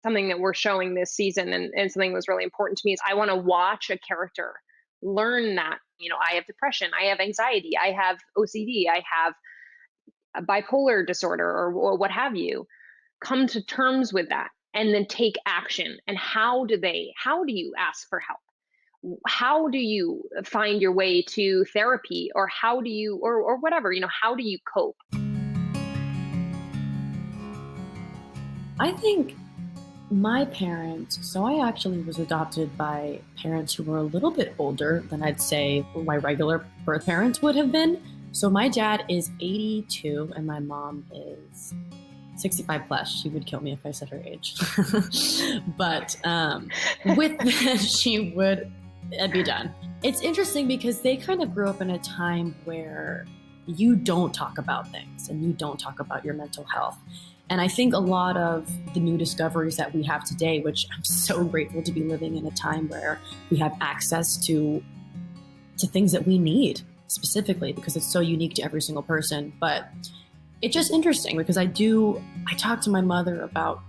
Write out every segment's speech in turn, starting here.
something that we're showing this season, and something that was really important to me is I want to watch a character learn that, I have depression, I have anxiety, I have OCD, I have a bipolar disorder, or what have you, come to terms with that and then take action. And how do you ask for help? How do you find your way to therapy, or how do you, or whatever, how do you cope? I think my parents, so I actually was adopted by parents who were a little bit older than I'd say my regular birth parents would have been. So my dad is 82 and my mom is 65 plus. She would kill me if I said her age. But with that, I'd be done. It's interesting because they kind of grew up in a time where you don't talk about things and you don't talk about your mental health. And I think a lot of the new discoveries that we have today, which I'm so grateful to be living in a time where we have access to things that we need specifically, because it's so unique to every single person. But it's just interesting because I talk to my mother about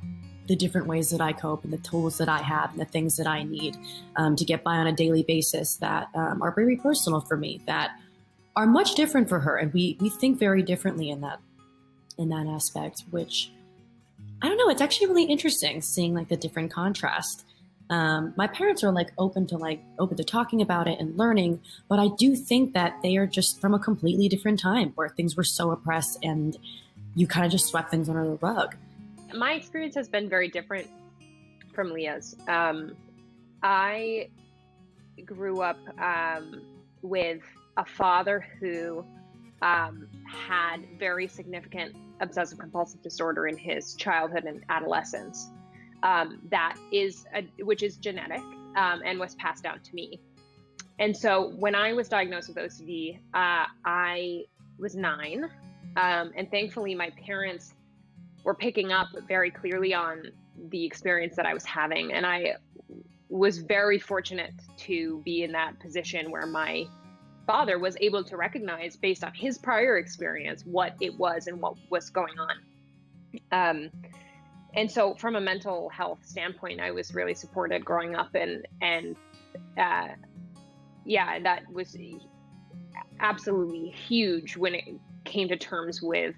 the different ways that I cope and the tools that I have and the things that I need to get by on a daily basis that are very personal for me, that are much different for her. And we think very differently in that aspect, which I don't know, it's actually really interesting seeing like the different contrast. My parents are open to talking about it and learning, but I do think that they are just from a completely different time where things were so oppressed and you kind of just swept things under the rug. My experience has been very different from Leah's. I grew up with a father who had very significant obsessive compulsive disorder in his childhood and adolescence, which is genetic, and was passed down to me. And so when I was diagnosed with OCD, I was 9, and thankfully my parents were picking up very clearly on the experience that I was having, and I was very fortunate to be in that position where my father was able to recognize, based on his prior experience, what it was and what was going on. And so from a mental health standpoint, I was really supported growing up, and that was absolutely huge when it came to terms with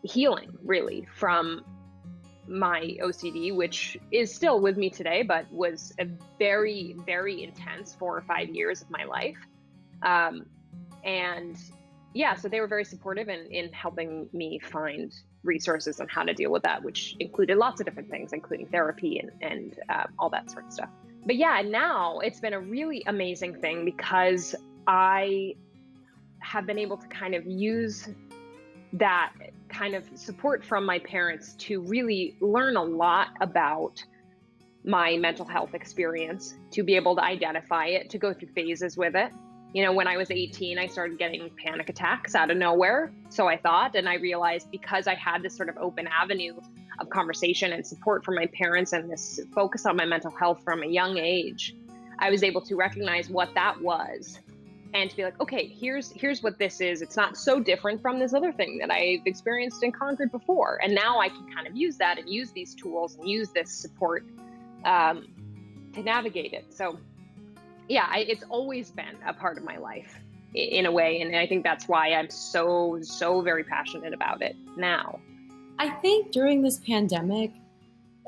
healing, really, from my OCD, which is still with me today, but was a very, very intense 4 or 5 years of my life. So they were very supportive in helping me find resources on how to deal with that, which included lots of different things, including therapy and all that sort of stuff. But yeah, now it's been a really amazing thing because I have been able to kind of use that kind of support from my parents to really learn a lot about my mental health experience, to be able to identify it, to go through phases with it. When I was 18, I started getting panic attacks out of nowhere, so I thought, and I realized because I had this sort of open avenue of conversation and support from my parents and this focus on my mental health from a young age, I was able to recognize what that was and to be like, okay, here's what this is. It's not so different from this other thing that I've experienced and conquered before. And now I can kind of use that and use these tools and use this support to navigate it. So yeah, it's always been a part of my life in a way. And I think that's why I'm so, so very passionate about it now. I think during this pandemic,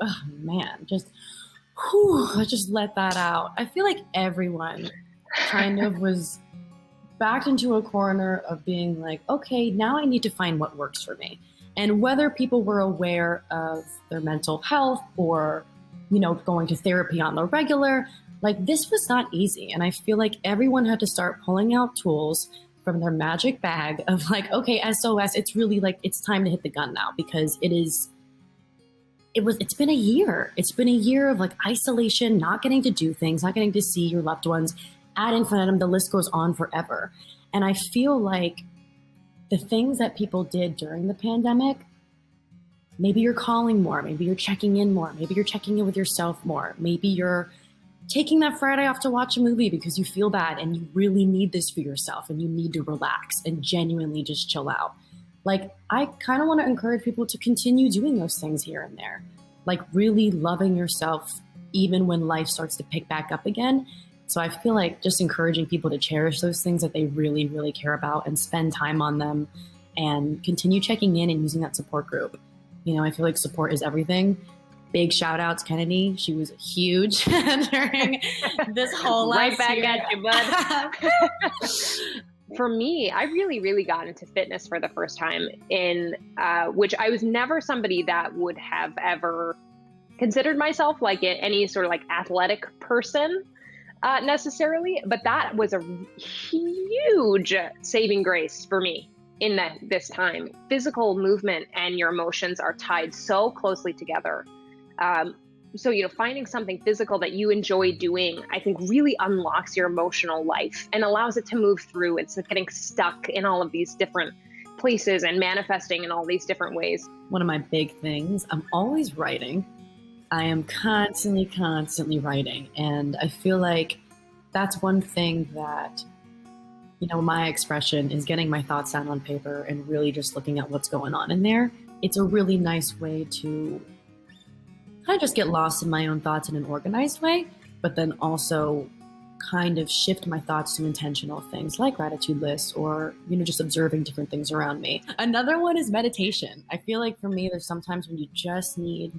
oh man, just let that out. I feel like everyone kind of was backed into a corner of being like, okay, now I need to find what works for me. And whether people were aware of their mental health or, going to therapy on the regular, this was not easy. And I feel like everyone had to start pulling out tools from their magic bag of okay, SOS, it's really it's time to hit the gun now, because it's been a year. It's been a year of isolation, not getting to do things, not getting to see your loved ones ad infinitum. The list goes on forever. And I feel like the things that people did during the pandemic, maybe you're calling more, maybe you're checking in more, maybe you're checking in with yourself more, maybe you're taking that Friday off to watch a movie because you feel bad and you really need this for yourself and you need to relax and genuinely just chill out. Like, I kind of want to encourage people to continue doing those things here and there, like really loving yourself even when life starts to pick back up again. So I feel like just encouraging people to cherish those things that they really, really care about and spend time on them and continue checking in and using that support group. You know, I feel like support is everything. Big shout out to Kennedy. She was huge during this whole last right back year. at you, bud. For me, I really, really got into fitness for the first time in which I was never somebody that would have ever considered myself like any sort of like athletic person necessarily, but that was a huge saving grace for me in this time. Physical movement and your emotions are tied so closely together. So, finding something physical that you enjoy doing, I think really unlocks your emotional life and allows it to move through instead of getting stuck in all of these different places and manifesting in all these different ways. One of my big things, I'm always writing. I am constantly writing. And I feel like that's one thing that, my expression is getting my thoughts down on paper and really just looking at what's going on in there. It's a really nice way to kind of just get lost in my own thoughts in an organized way, but then also kind of shift my thoughts to intentional things like gratitude lists or, just observing different things around me. Another one is meditation. I feel like for me, there's sometimes when you just need,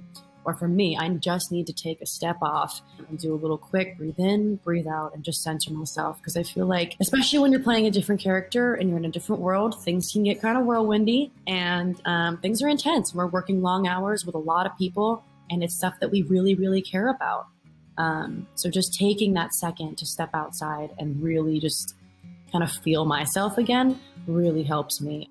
or for me, I just need to take a step off and do a little quick breathe in, breathe out, and just center myself. Because I feel like, especially when you're playing a different character and you're in a different world, things can get kind of whirlwindy and things are intense. We're working long hours with a lot of people, and it's stuff that we really, really care about. So just taking that second to step outside and really just kind of feel myself again really helps me.